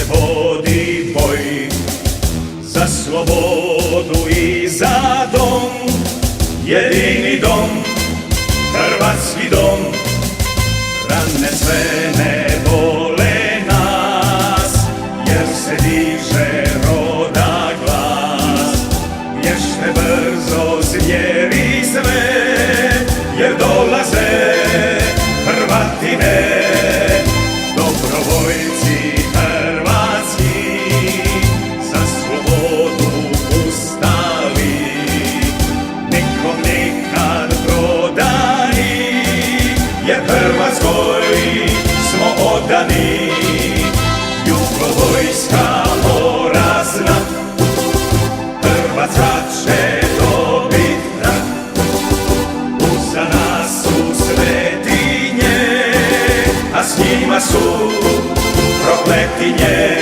vodi boj za slobodu i za dom, jedini dom, hrvatski dom. Rane sve ne vole nas, jer se diže roda glas. Bježte brzo zvijeri sve, jer dolaze Hrvatine. Dobrovoljci hrvatski, za slobodu ustali, nikom nikad prodani, jer Hrvatskoj smo odani. Jugovojska mora znat, Hrvatska će dobit rat. Uza nas su svetinje, a s njima su prokletinje.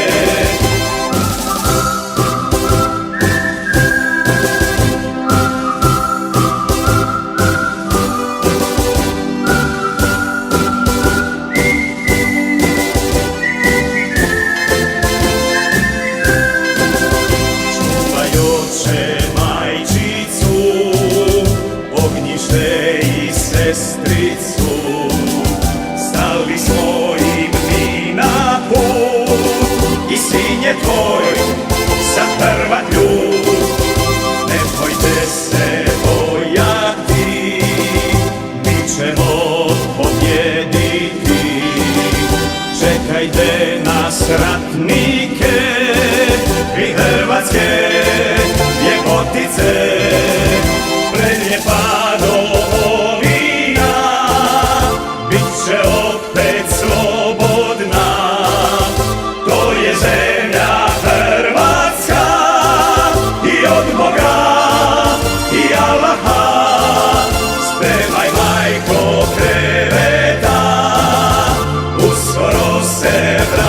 Čuvaj oče majčicu, ognjište i sestricu. Stali smo im mi na put i sin je tvoj sad prva ljud. Ne bojte se bojati, mi ćemo pobjediti. Čekajte nas ratnike i hrvatske ljepotice. Prelijepa domovina bit će opet slobodna. To je zemlja Hrvatska i od Boga i Allaha. Spremaj majko kreveta, uskoro se vrati.